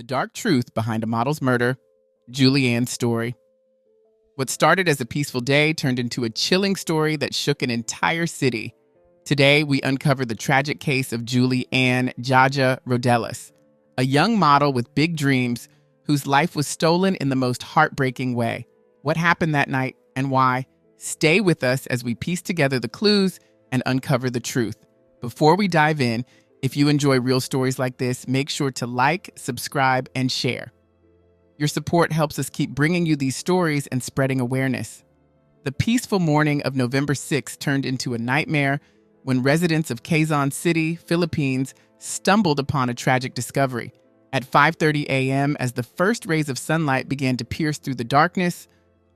The dark truth behind a model's murder, Julianne's story. What started as a peaceful day turned into a chilling story that shook an entire city. Today, we uncover the tragic case of Julianne Jaja Rodelas, a young model with big dreams whose life was stolen in the most heartbreaking way. What happened that night and why? Stay with us as we piece together the clues and uncover the truth. Before we dive in, if you enjoy real stories like this, make sure to like, subscribe, and share. Your support helps us keep bringing you these stories and spreading awareness. The peaceful morning of November 6th turned into a nightmare when residents of Quezon City, Philippines, stumbled upon a tragic discovery. At 5:30 a.m., as the first rays of sunlight began to pierce through the darkness,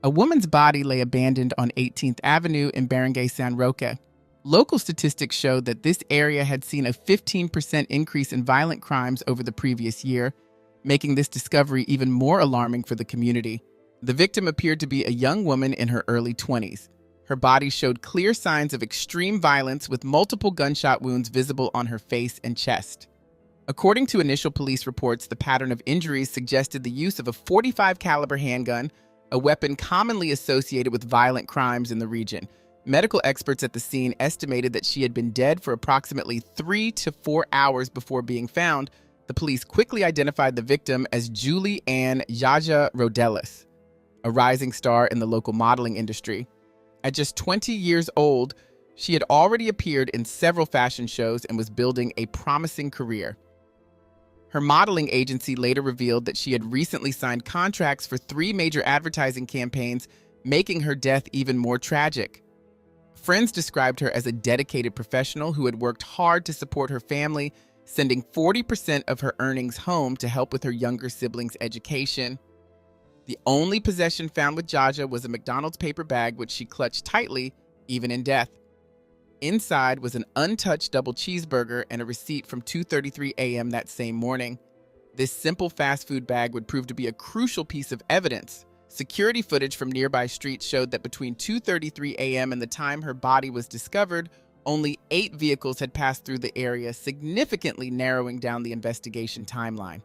a woman's body lay abandoned on 18th Avenue in Barangay San Roque. Local statistics showed that this area had seen a 15% increase in violent crimes over the previous year, making this discovery even more alarming for the community. The victim appeared to be a young woman in her early 20s. Her body showed clear signs of extreme violence with multiple gunshot wounds visible on her face and chest. According to initial police reports, the pattern of injuries suggested the use of a .45 caliber handgun, a weapon commonly associated with violent crimes in the region. Medical experts at the scene estimated that she had been dead for approximately 3 to 4 hours before being found. The police quickly identified the victim as Julianne Jaja Rodelas, a rising star in the local modeling industry. At just 20 years old, she had already appeared in several fashion shows and was building a promising career. Her modeling agency later revealed that she had recently signed contracts for 3 major advertising campaigns, making her death even more tragic. Friends described her as a dedicated professional who had worked hard to support her family, sending 40% of her earnings home to help with her younger siblings' education. The only possession found with Jaja was a McDonald's paper bag which she clutched tightly, even in death. Inside was an untouched double cheeseburger and a receipt from 2:33 a.m. that same morning. This simple fast food bag would prove to be a crucial piece of evidence. Security footage from nearby streets showed that between 2:33 a.m. and the time her body was discovered, only 8 vehicles had passed through the area, significantly narrowing down the investigation timeline.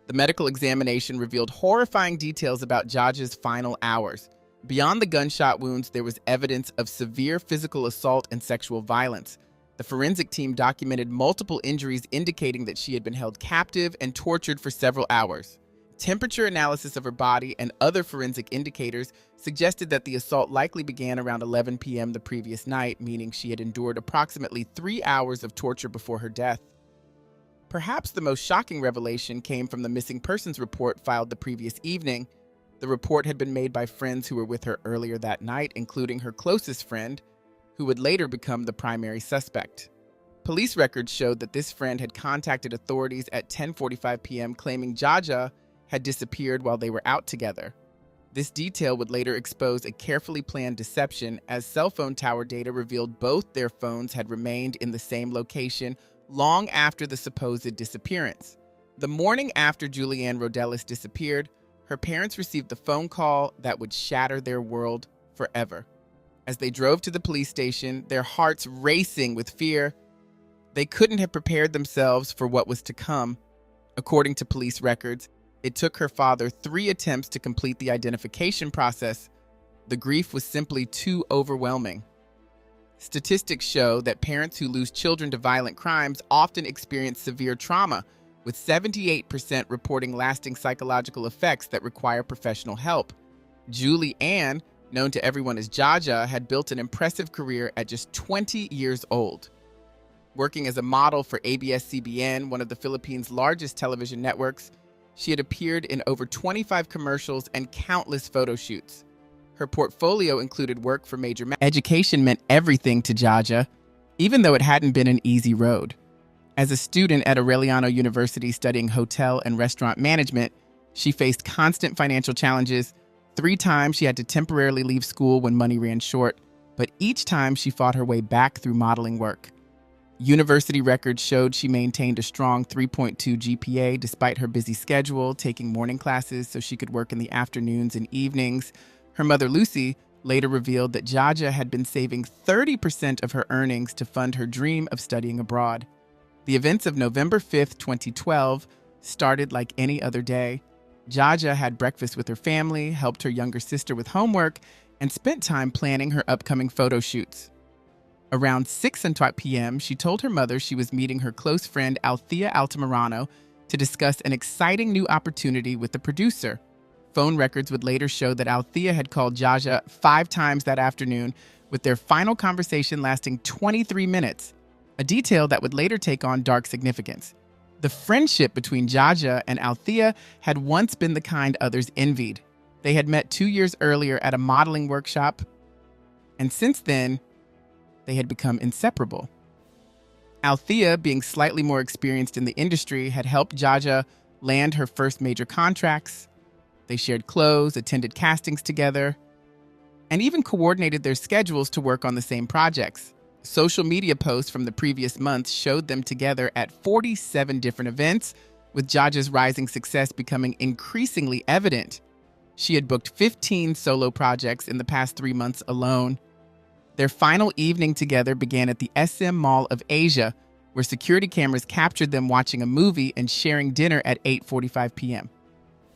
The medical examination revealed horrifying details about Jaja's final hours. Beyond the gunshot wounds, there was evidence of severe physical assault and sexual violence. The forensic team documented multiple injuries indicating that she had been held captive and tortured for several hours. Temperature analysis of her body and other forensic indicators suggested that the assault likely began around 11 p.m. the previous night, meaning she had endured approximately 3 hours of torture before her death. Perhaps the most shocking revelation came from the missing persons report filed the previous evening. The report had been made by friends who were with her earlier that night, including her closest friend, who would later become the primary suspect. Police records showed that this friend had contacted authorities at 10:45 p.m. claiming Jaja had disappeared while they were out together. This detail would later expose a carefully planned deception, as cell phone tower data revealed both their phones had remained in the same location long after the supposed disappearance. The morning after Julianne Rodelas disappeared, her parents received the phone call that would shatter their world forever. As they drove to the police station, their hearts racing with fear, they couldn't have prepared themselves for what was to come. According to police records, it took her father 3 attempts to complete the identification process. The grief was simply too overwhelming. Statistics show that parents who lose children to violent crimes often experience severe trauma, with 78% reporting lasting psychological effects that require professional help. Julianne, known to everyone as Jaja, had built an impressive career at just 20 years old. Working as a model for ABS-CBN, one of the Philippines' largest television networks, she had appeared in over 25 commercials and countless photo shoots. Her portfolio included work for major Education meant everything to Jaja, even though it hadn't been an easy road. As a student at Aureliano University studying hotel and restaurant management, she faced constant financial challenges. 3 times she had to temporarily leave school when money ran short, but each time she fought her way back through modeling work. University records showed she maintained a strong 3.2 GPA despite her busy schedule, taking morning classes so she could work in the afternoons and evenings. Her mother, Lucy, later revealed that Jaja had been saving 30% of her earnings to fund her dream of studying abroad. The events of November 5, 2012, started like any other day. Jaja had breakfast with her family, helped her younger sister with homework, and spent time planning her upcoming photo shoots. Around 6:00 p.m., she told her mother she was meeting her close friend Althea Altamirano to discuss an exciting new opportunity with the producer. Phone records would later show that Althea had called Jaja 5 times that afternoon, with their final conversation lasting 23 minutes, a detail that would later take on dark significance. The friendship between Jaja and Althea had once been the kind others envied. They had met 2 years earlier at a modeling workshop, and since then, they had become inseparable. Althea, being slightly more experienced in the industry, had helped Jaja land her first major contracts. They shared clothes, attended castings together, and even coordinated their schedules to work on the same projects. Social media posts from the previous months showed them together at 47 different events, with Jaja's rising success becoming increasingly evident. She had booked 15 solo projects in the past 3 months alone. Their final evening together began at the SM Mall of Asia, where security cameras captured them watching a movie and sharing dinner at 8:45 p.m.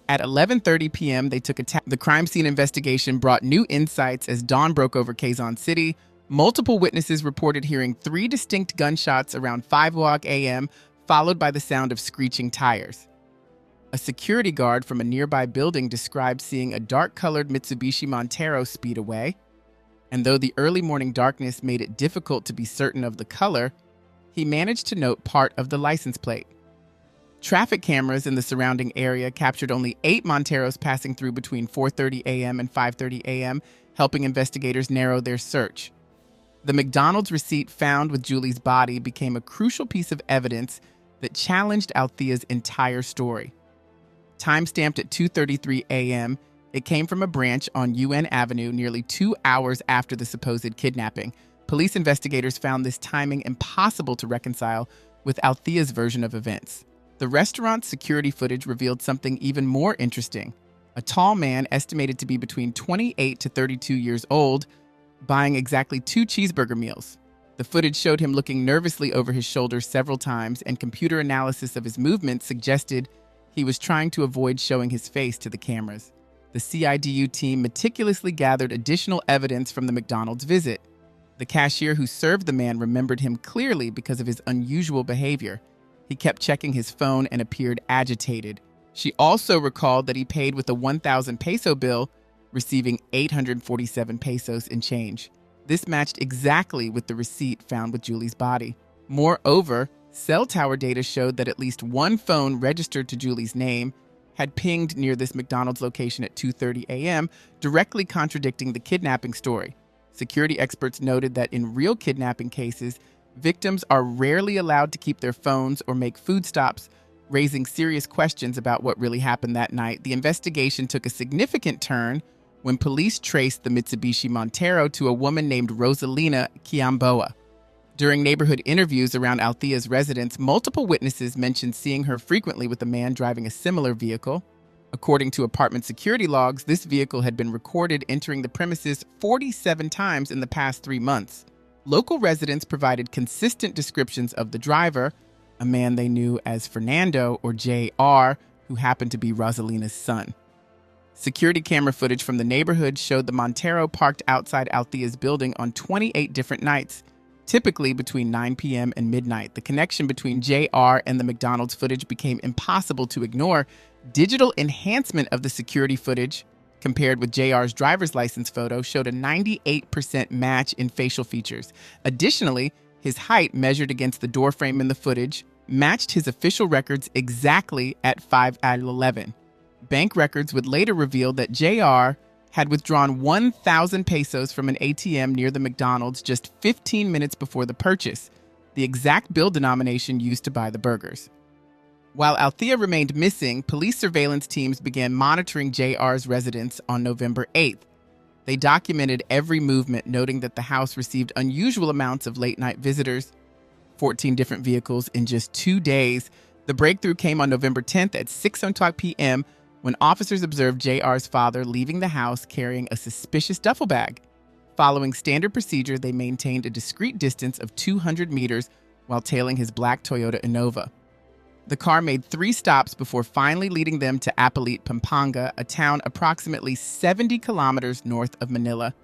At 11:30 p.m., they took a The crime scene investigation brought new insights as dawn broke over Quezon City. Multiple witnesses reported hearing 3 distinct gunshots around 5:00 a.m., followed by the sound of screeching tires. A security guard from a nearby building described seeing a dark-colored Mitsubishi Montero speed away. And though the early morning darkness made it difficult to be certain of the color, he managed to note part of the license plate. Traffic cameras in the surrounding area captured only 8 Monteros passing through between 4:30 a.m. and 5:30 a.m., helping investigators narrow their search. The McDonald's receipt found with Julie's body became a crucial piece of evidence that challenged Althea's entire story. Time-stamped at 2:33 a.m., it came from a branch on UN Avenue nearly 2 hours after the supposed kidnapping. Police investigators found this timing impossible to reconcile with Althea's version of events. The restaurant's security footage revealed something even more interesting. A tall man, estimated to be between 28 to 32 years old, buying exactly 2 cheeseburger meals. The footage showed him looking nervously over his shoulder several times, and computer analysis of his movements suggested he was trying to avoid showing his face to the cameras. The CIDU team meticulously gathered additional evidence from the McDonald's visit. The cashier who served the man remembered him clearly because of his unusual behavior. He kept checking his phone and appeared agitated. She also recalled that he paid with a 1,000 peso bill, receiving 847 pesos in change. This matched exactly with the receipt found with Julie's body. Moreover, cell tower data showed that at least one phone registered to Julie's name had pinged near this McDonald's location at 2:30 a.m., directly contradicting the kidnapping story. Security experts noted that in real kidnapping cases, victims are rarely allowed to keep their phones or make food stops, raising serious questions about what really happened that night. The investigation took a significant turn when police traced the Mitsubishi Montero to a woman named Rosalina Kiamboa. During neighborhood interviews around Althea's residence, multiple witnesses mentioned seeing her frequently with a man driving a similar vehicle. According to apartment security logs, this vehicle had been recorded entering the premises 47 times in the past 3 months. Local residents provided consistent descriptions of the driver, a man they knew as Fernando or JR, who happened to be Rosalina's son. Security camera footage from the neighborhood showed the Montero parked outside Althea's building on 28 different nights, typically between 9 p.m. and midnight. The connection between JR and the McDonald's footage became impossible to ignore. Digital enhancement of the security footage, compared with JR's driver's license photo, showed a 98% match in facial features. Additionally, his height measured against the doorframe in the footage matched his official records exactly at 5'11". Bank records would later reveal that JR had withdrawn 1,000 pesos from an ATM near the McDonald's just 15 minutes before the purchase, the exact bill denomination used to buy the burgers. While Althea remained missing, police surveillance teams began monitoring JR's residence on November 8th. They documented every movement, noting that the house received unusual amounts of late-night visitors, 14 different vehicles in just 2 days. The breakthrough came on November 10th at 6:00 p.m., when officers observed JR's father leaving the house carrying a suspicious duffel bag. Following standard procedure, they maintained a discreet distance of 200 meters while tailing his black Toyota Innova. The car made 3 stops before finally leading them to Apalit, Pampanga, a town approximately 70 kilometers north of Manila.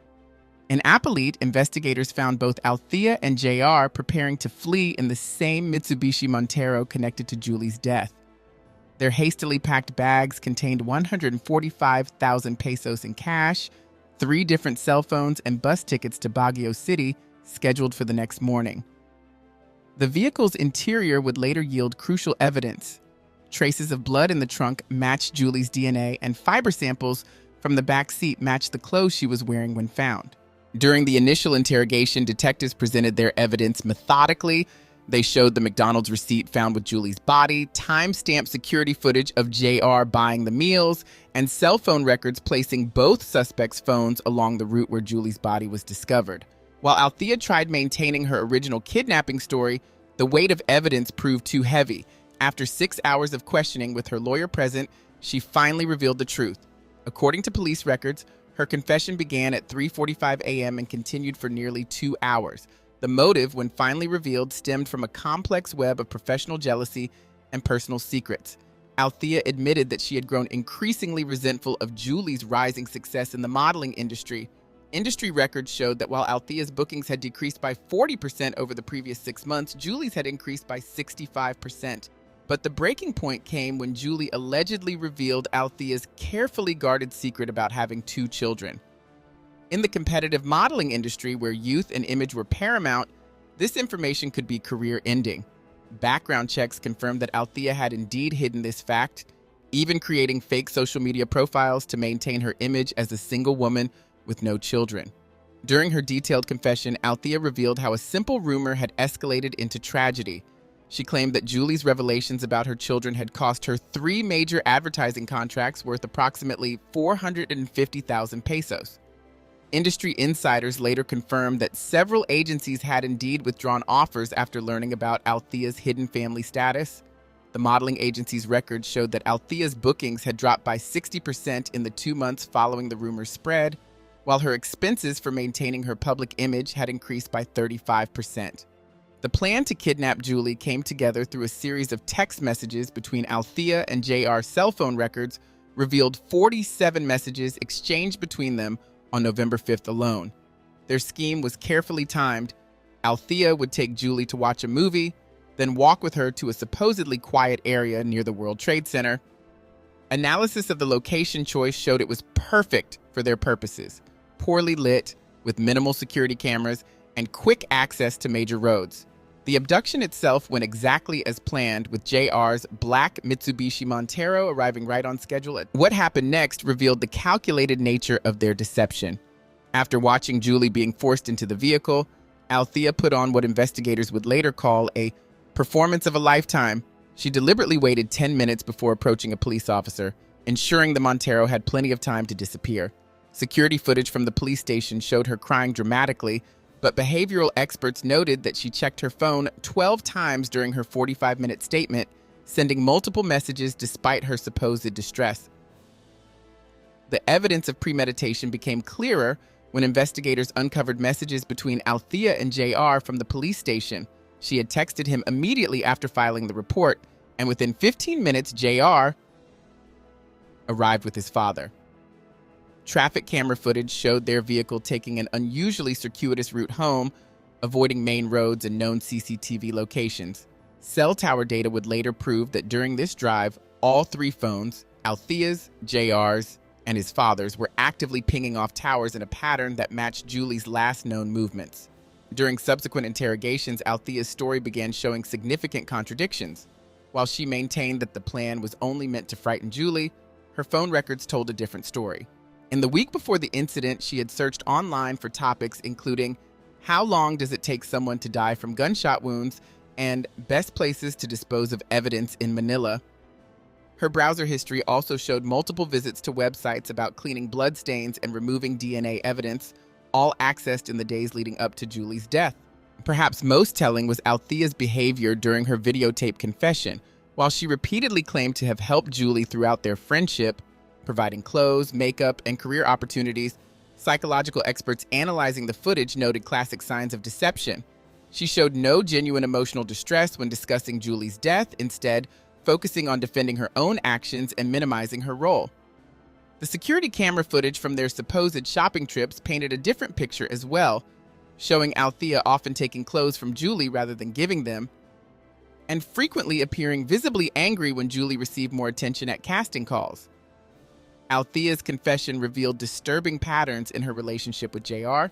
In Apalit, investigators found both Althea and JR preparing to flee in the same Mitsubishi Montero connected to Julie's death. Their hastily packed bags contained 145,000 pesos in cash, 3 different cell phones, and bus tickets to Baguio City, scheduled for the next morning. The vehicle's interior would later yield crucial evidence. Traces of blood in the trunk matched Julie's DNA, and fiber samples from the back seat matched the clothes she was wearing when found. During the initial interrogation, detectives presented their evidence methodically. They showed the McDonald's receipt found with Julie's body, time-stamped security footage of JR buying the meals, and cell phone records placing both suspects' phones along the route where Julie's body was discovered. While Althea tried maintaining her original kidnapping story, the weight of evidence proved too heavy. After 6 hours of questioning with her lawyer present, she finally revealed the truth. According to police records, her confession began at 3:45 a.m. and continued for nearly 2 hours. The motive, when finally revealed, stemmed from a complex web of professional jealousy and personal secrets. Althea admitted that she had grown increasingly resentful of Julie's rising success in the modeling industry. Industry records showed that while Althea's bookings had decreased by 40% over the previous 6 months, Julie's had increased by 65%. But the breaking point came when Julie allegedly revealed Althea's carefully guarded secret about having 2 children. In the competitive modeling industry, where youth and image were paramount, this information could be career-ending. Background checks confirmed that Althea had indeed hidden this fact, even creating fake social media profiles to maintain her image as a single woman with no children. During her detailed confession, Althea revealed how a simple rumor had escalated into tragedy. She claimed that Julie's revelations about her children had cost her 3 major advertising contracts worth approximately 450,000 pesos. Industry insiders later confirmed that several agencies had indeed withdrawn offers after learning about Althea's hidden family status. The modeling agency's records showed that Althea's bookings had dropped by 60% in the 2 months following the rumor's spread, while her expenses for maintaining her public image had increased by 35%. The plan to kidnap Julie came together through a series of text messages between Althea and JR's cell phone records revealed 47 messages exchanged between them on November 5th alone. Their scheme was carefully timed. Althea would take Julie to watch a movie, then walk with her to a supposedly quiet area near the World Trade Center. Analysis of the location choice showed it was perfect for their purposes. Poorly lit, with minimal security cameras, and quick access to major roads. The abduction itself went exactly as planned, with JR's black Mitsubishi Montero arriving right on schedule. What happened next revealed the calculated nature of their deception. After watching Julie being forced into the vehicle, Althea put on what investigators would later call a performance of a lifetime. She deliberately waited 10 minutes before approaching a police officer, ensuring the Montero had plenty of time to disappear. Security footage from the police station showed her crying dramatically, but behavioral experts noted that she checked her phone 12 times during her 45-minute statement, sending multiple messages despite her supposed distress. The evidence of premeditation became clearer when investigators uncovered messages between Althea and JR from the police station. She had texted him immediately after filing the report, and within 15 minutes, JR arrived with his father. Traffic camera footage showed their vehicle taking an unusually circuitous route home, avoiding main roads and known CCTV locations. Cell tower data would later prove that during this drive, all 3 phones, Althea's, JR's, and his father's, were actively pinging off towers in a pattern that matched Julie's last known movements. During subsequent interrogations, Althea's story began showing significant contradictions. While she maintained that the plan was only meant to frighten Julie, her phone records told a different story. In the week before the incident, she had searched online for topics including how long does it take someone to die from gunshot wounds and best places to dispose of evidence in Manila. Her browser history also showed multiple visits to websites about cleaning bloodstains and removing DNA evidence, all accessed in the days leading up to Julie's death. Perhaps most telling was Althea's behavior during her videotape confession. While she repeatedly claimed to have helped Julie throughout their friendship, providing clothes, makeup, and career opportunities, psychological experts analyzing the footage noted classic signs of deception. She showed no genuine emotional distress when discussing Julie's death, instead focusing on defending her own actions and minimizing her role. The security camera footage from their supposed shopping trips painted a different picture as well, showing Althea often taking clothes from Julie rather than giving them, and frequently appearing visibly angry when Julie received more attention at casting calls. Althea's confession revealed disturbing patterns in her relationship with JR.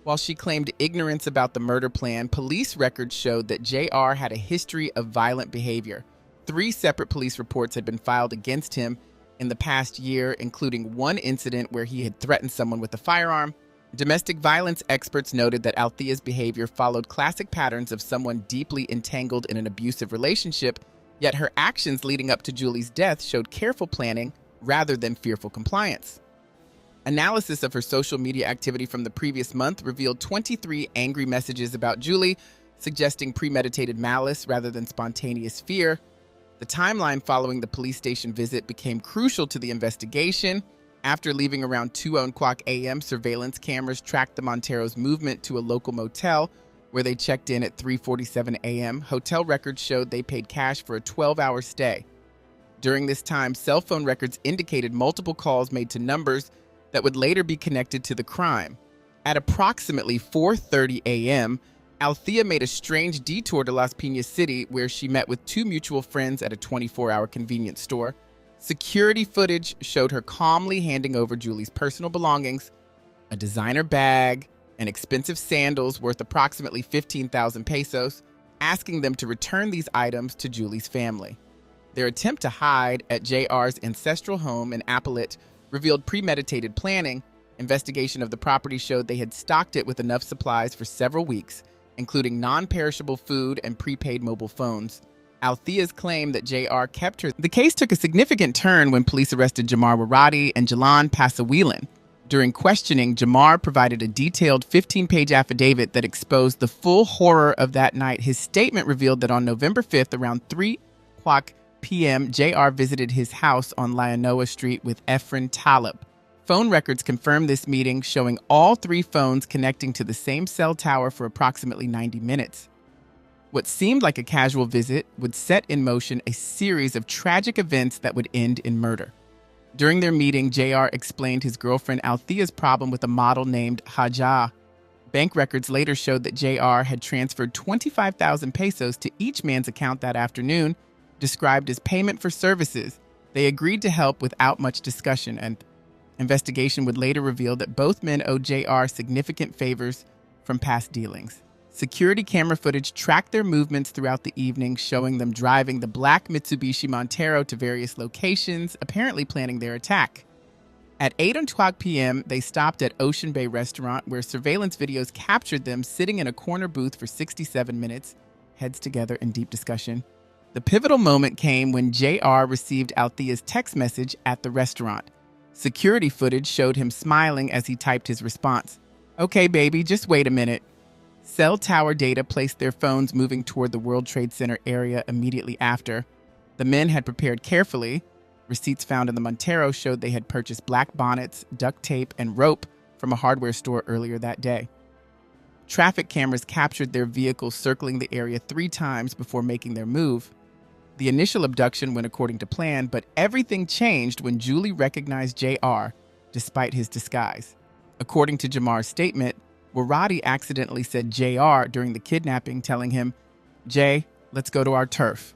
While she claimed ignorance about the murder plan, police records showed that JR had a history of violent behavior. 3 separate police reports had been filed against him in the past year, including one incident where he had threatened someone with a firearm. Domestic violence experts noted that Althea's behavior followed classic patterns of someone deeply entangled in an abusive relationship, yet her actions leading up to Julie's death showed careful planning rather than fearful compliance. Analysis of her social media activity from the previous month revealed 23 angry messages about Julie, suggesting premeditated malice rather than spontaneous fear. The timeline following the police station visit became crucial to the investigation. After leaving around 2:00 a.m., surveillance cameras tracked the Monteros' movement to a local motel, where they checked in at 3:47 a.m. Hotel records showed they paid cash for a 12-hour stay. During this time, cell phone records indicated multiple calls made to numbers that would later be connected to the crime. At approximately 4:30 a.m., Althea made a strange detour to Las Piñas City, where she met with 2 mutual friends at a 24-hour convenience store. Security footage showed her calmly handing over Julie's personal belongings, a designer bag, and expensive sandals worth approximately 15,000 pesos, asking them to return these items to Julie's family. Their attempt to hide at JR's ancestral home in Appalachia revealed premeditated planning. Investigation of the property showed they had stocked it with enough supplies for several weeks, including non-perishable food and prepaid mobile phones. Althea's claim that JR kept her. The case took a significant turn when police arrested Jamar Waradi and Jalan Pasawilan. During questioning, Jamar provided a detailed 15-page affidavit that exposed the full horror of that night. His statement revealed that on November 5th, around 3:00 p.m., JR visited his house on Lianoa Street with Efren Talib. Phone records confirmed this meeting, showing all 3 phones connecting to the same cell tower for approximately 90 minutes. What seemed like a casual visit would set in motion a series of tragic events that would end in murder. During their meeting, JR explained his girlfriend Althea's problem with a model named Haja. Bank records later showed that JR had transferred 25,000 pesos to each man's account that afternoon, described as payment for services. They agreed to help without much discussion, and investigation would later reveal that both men owed JR significant favors from past dealings. Security camera footage tracked their movements throughout the evening, showing them driving the black Mitsubishi Montero to various locations, apparently planning their attack. At 8:00 p.m., they stopped at Ocean Bay Restaurant, where surveillance videos captured them sitting in a corner booth for 67 minutes, heads together in deep discussion. The pivotal moment came when JR received Althea's text message at the restaurant. Security footage showed him smiling as he typed his response. "Okay, baby, just wait a minute." Cell tower data placed their phones moving toward the World Trade Center area immediately after. The men had prepared carefully. Receipts found in the Montero showed they had purchased black bonnets, duct tape, and rope from a hardware store earlier that day. Traffic cameras captured their vehicles circling the area 3 times before making their move. The initial abduction went according to plan, but everything changed when Julie recognized JR, despite his disguise. According to Jamar's statement, Waradi accidentally said JR during the kidnapping, telling him, "Jay, let's go to our turf."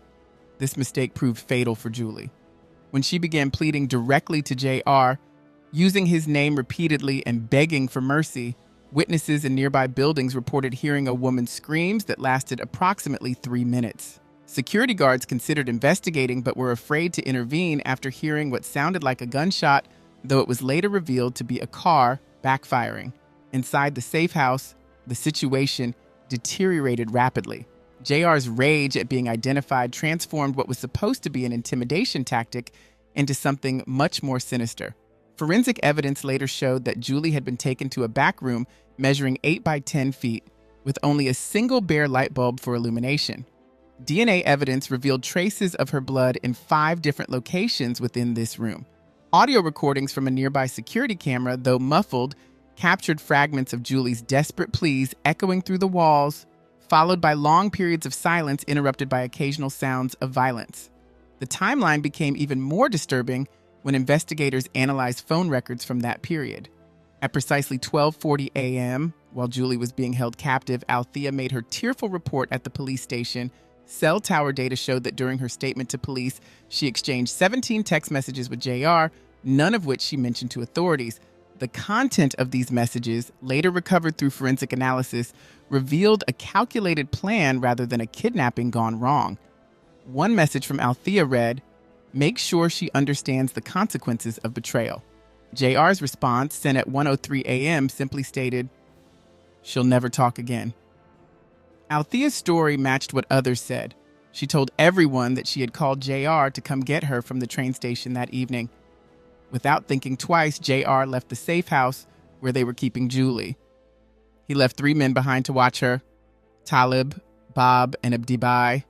This mistake proved fatal for Julie. When she began pleading directly to JR, using his name repeatedly and begging for mercy, witnesses in nearby buildings reported hearing a woman's screams that lasted approximately 3 minutes. Security guards considered investigating but were afraid to intervene after hearing what sounded like a gunshot, though it was later revealed to be a car backfiring. Inside the safe house, the situation deteriorated rapidly. JR's rage at being identified transformed what was supposed to be an intimidation tactic into something much more sinister. Forensic evidence later showed that Julie had been taken to a back room measuring 8 by 10 feet, with only a single bare light bulb for illumination. DNA evidence revealed traces of her blood in 5 different locations within this room. Audio recordings from a nearby security camera, though muffled, captured fragments of Julie's desperate pleas echoing through the walls, followed by long periods of silence interrupted by occasional sounds of violence. The timeline became even more disturbing when investigators analyzed phone records from that period. At precisely 12:40 a.m., while Julie was being held captive, Althea made her tearful report at the police station. Cell tower data showed that during her statement to police, she exchanged 17 text messages with JR, none of which she mentioned to authorities. The content of these messages, later recovered through forensic analysis, revealed a calculated plan rather than a kidnapping gone wrong. One message from Althea read, "Make sure she understands the consequences of betrayal." JR's response, sent at 1:03 a.m., simply stated, "She'll never talk again." Althea's story matched what others said. She told everyone that she had called JR to come get her from the train station that evening. Without thinking twice, JR left the safe house where they were keeping Julie. He left 3 men behind to watch her: Talib, Bob, and Abdibai.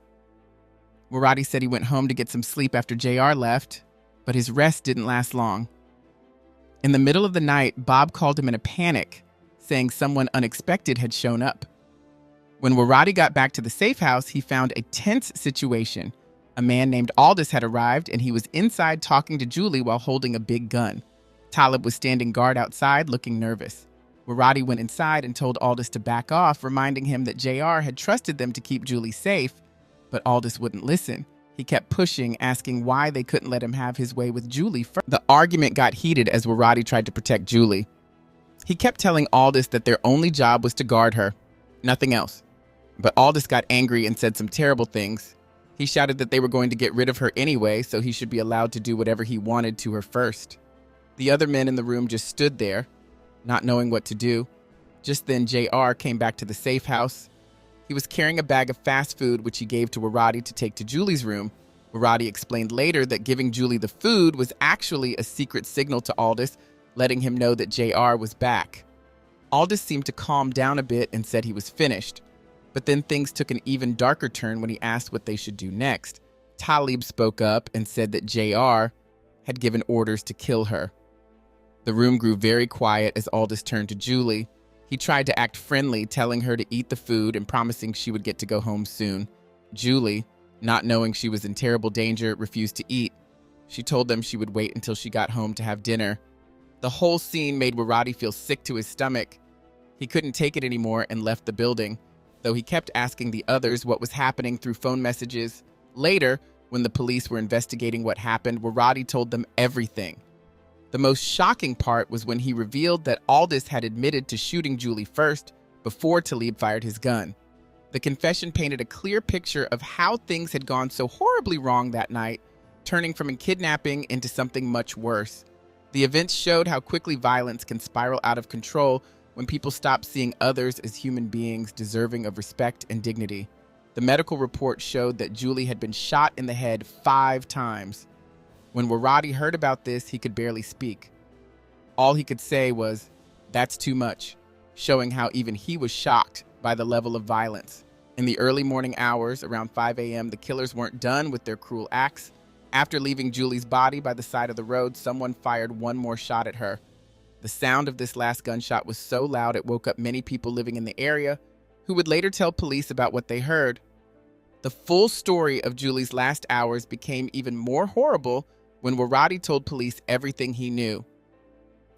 Waradi said he went home to get some sleep after JR left, but his rest didn't last long. In the middle of the night, Bob called him in a panic, saying someone unexpected had shown up. When Waradi got back to the safe house, he found a tense situation. A man named Aldous had arrived, and he was inside talking to Julie while holding a big gun. Talib was standing guard outside, looking nervous. Waradi went inside and told Aldous to back off, reminding him that JR had trusted them to keep Julie safe, but Aldous wouldn't listen. He kept pushing, asking why they couldn't let him have his way with Julie first. The argument got heated as Waradi tried to protect Julie. He kept telling Aldous that their only job was to guard her, nothing else. But Aldous got angry and said some terrible things. He shouted that they were going to get rid of her anyway, so he should be allowed to do whatever he wanted to her first. The other men in the room just stood there, not knowing what to do. Just then, JR came back to the safe house. He was carrying a bag of fast food, which he gave to Waradi to take to Julie's room. Waradi explained later that giving Julie the food was actually a secret signal to Aldous, letting him know that JR was back. Aldous seemed to calm down a bit and said he was finished. But then things took an even darker turn when he asked what they should do next. Talib spoke up and said that JR had given orders to kill her. The room grew very quiet as Aldous turned to Julie. He tried to act friendly, telling her to eat the food and promising she would get to go home soon. Julie, not knowing she was in terrible danger, refused to eat. She told them she would wait until she got home to have dinner. The whole scene made Waradi feel sick to his stomach. He couldn't take it anymore and left the building, though he kept asking the others what was happening through phone messages. Later, when the police were investigating what happened, Waradi told them everything. The most shocking part was when he revealed that Aldous had admitted to shooting Julie first before Talib fired his gun. The confession painted a clear picture of how things had gone so horribly wrong that night, turning from a kidnapping into something much worse. The events showed how quickly violence can spiral out of control when people stop seeing others as human beings deserving of respect and dignity. The medical report showed that Julie had been shot in the head 5 times. When Waradi heard about this, he could barely speak. All he could say was, "That's too much," showing how even he was shocked by the level of violence. In the early morning hours, around 5 a.m., the killers weren't done with their cruel acts. After leaving Julie's body by the side of the road, someone fired one more shot at her. The sound of this last gunshot was so loud it woke up many people living in the area, who would later tell police about what they heard. The full story of Julie's last hours became even more horrible when Waradi told police everything he knew.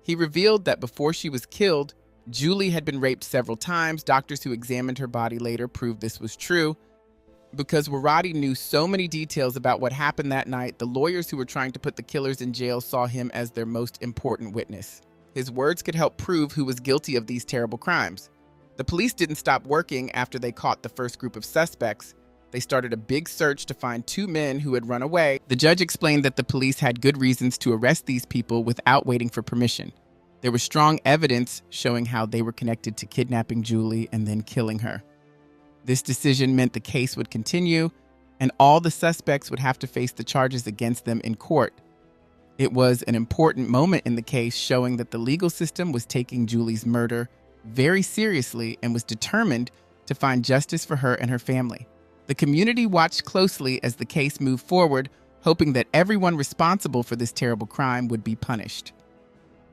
He revealed that before she was killed, Julie had been raped several times. Doctors who examined her body later proved this was true. Because Waradi knew so many details about what happened that night, the lawyers who were trying to put the killers in jail saw him as their most important witness. His words could help prove who was guilty of these terrible crimes. The police didn't stop working after they caught the first group of suspects. They started a big search to find 2 men who had run away. The judge explained that the police had good reasons to arrest these people without waiting for permission. There was strong evidence showing how they were connected to kidnapping Julie and then killing her. This decision meant the case would continue, and all the suspects would have to face the charges against them in court. It was an important moment in the case, showing that the legal system was taking Julie's murder very seriously and was determined to find justice for her and her family. The community watched closely as the case moved forward, hoping that everyone responsible for this terrible crime would be punished.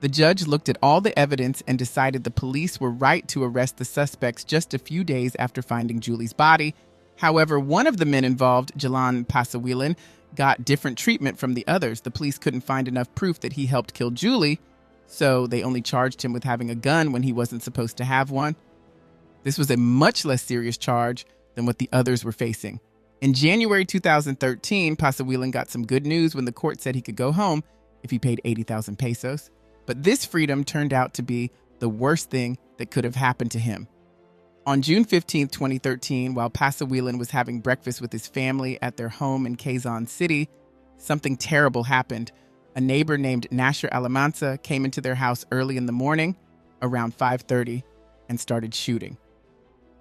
The judge looked at all the evidence and decided the police were right to arrest the suspects just a few days after finding Julie's body. However, one of the men involved, Jalan Pasawilan, got different treatment from the others. The police couldn't find enough proof that he helped kill Julie, so they only charged him with having a gun when he wasn't supposed to have one. This was a much less serious charge than what the others were facing. In January 2013, Pasawilan got some good news when the court said he could go home if he paid 80,000 pesos. But this freedom turned out to be the worst thing that could have happened to him. On June 15, 2013, while Pasawilan was having breakfast with his family at their home in Quezon City, something terrible happened. A neighbor named Nasher Alamansa came into their house early in the morning, around 5:30, and started shooting.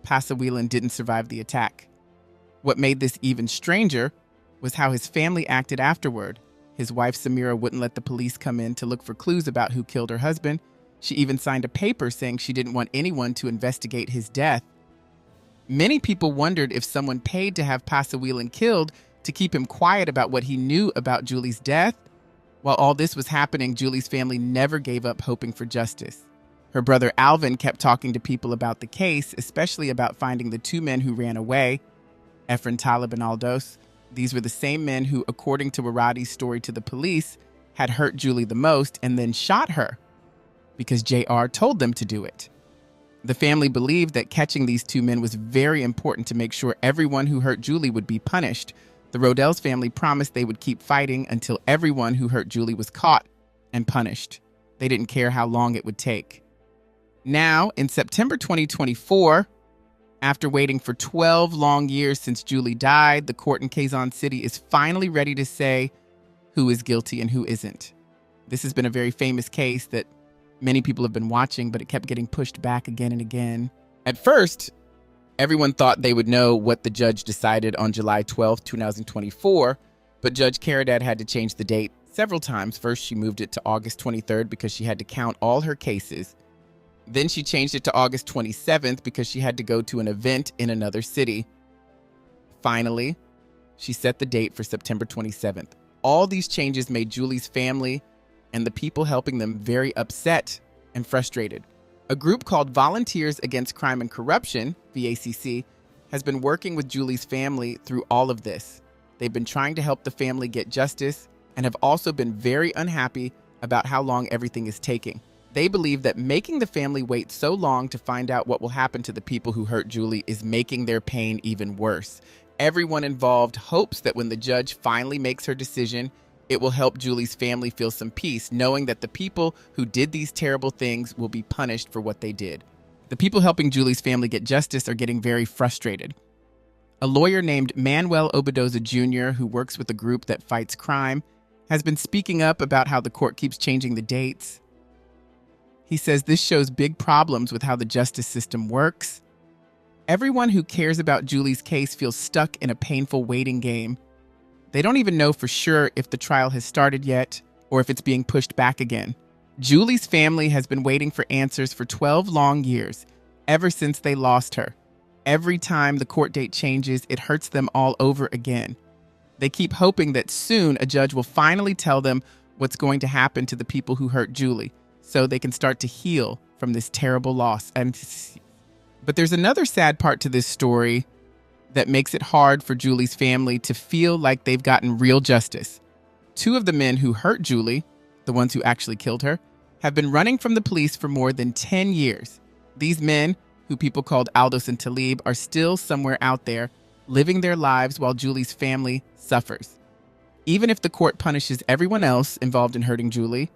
Pasawilan didn't survive the attack. What made this even stranger was how his family acted afterward. His wife Samira wouldn't let the police come in to look for clues about who killed her husband. She even signed a paper saying she didn't want anyone to investigate his death. Many people wondered if someone paid to have Pasawilan killed to keep him quiet about what he knew about Julie's death. While all this was happening, Julie's family never gave up hoping for justice. Her brother Alvin kept talking to people about the case, especially about finding the two men who ran away, Efren Talib and Aldos. These were the same men who, according to Waradi's story to the police, had hurt Julie the most and then shot her because JR told them to do it. The family believed that catching these two men was very important to make sure everyone who hurt Julie would be punished. The Rodel's family promised they would keep fighting until everyone who hurt Julie was caught and punished. They didn't care how long it would take. Now, in September 2024, after waiting for 12 long years since Julie died, the court in Quezon City is finally ready to say who is guilty and who isn't. This has been a very famous case that many people have been watching, but it kept getting pushed back again and again. At first, everyone thought they would know what the judge decided on July 12, 2024, but Judge Caridad had to change the date several times. First, she moved it to August 23rd because she had to count all her cases. Then she changed it to August 27th because she had to go to an event in another city. Finally, she set the date for September 27th. All these changes made Julie's family and the people helping them very upset and frustrated. A group called Volunteers Against Crime and Corruption, VACC, has been working with Julie's family through all of this. They've been trying to help the family get justice and have also been very unhappy about how long everything is taking. They believe that making the family wait so long to find out what will happen to the people who hurt Julie is making their pain even worse. Everyone involved hopes that when the judge finally makes her decision, it will help Julie's family feel some peace, knowing that the people who did these terrible things will be punished for what they did. The people helping Julie's family get justice are getting very frustrated. A lawyer named Manuel Obadoza Jr., who works with a group that fights crime, has been speaking up about how the court keeps changing the dates. He says this shows big problems with how the justice system works. Everyone who cares about Julie's case feels stuck in a painful waiting game. They don't even know for sure if the trial has started yet or if it's being pushed back again. Julie's family has been waiting for answers for 12 long years, ever since they lost her. Every time the court date changes, it hurts them all over again. They keep hoping that soon a judge will finally tell them what's going to happen to the people who hurt Julie, so they can start to heal from this terrible loss. But there's another sad part to this story that makes it hard for Julie's family to feel like they've gotten real justice. Two of the men who hurt Julie, the ones who actually killed her, have been running from the police for more than 10 years. These men, who people called Aldos and Talib, are still somewhere out there, living their lives while Julie's family suffers. Even if the court punishes everyone else involved in hurting Julie,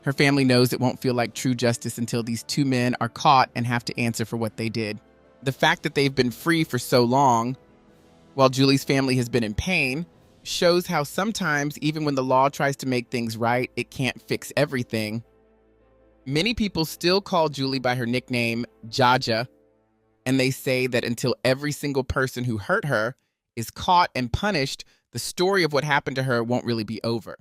her family knows it won't feel like true justice until these two men are caught and have to answer for what they did. The fact that they've been free for so long, while Julie's family has been in pain, shows how sometimes, even when the law tries to make things right, it can't fix everything. Many people still call Julie by her nickname, Jaja, and they say that until every single person who hurt her is caught and punished, the story of what happened to her won't really be over.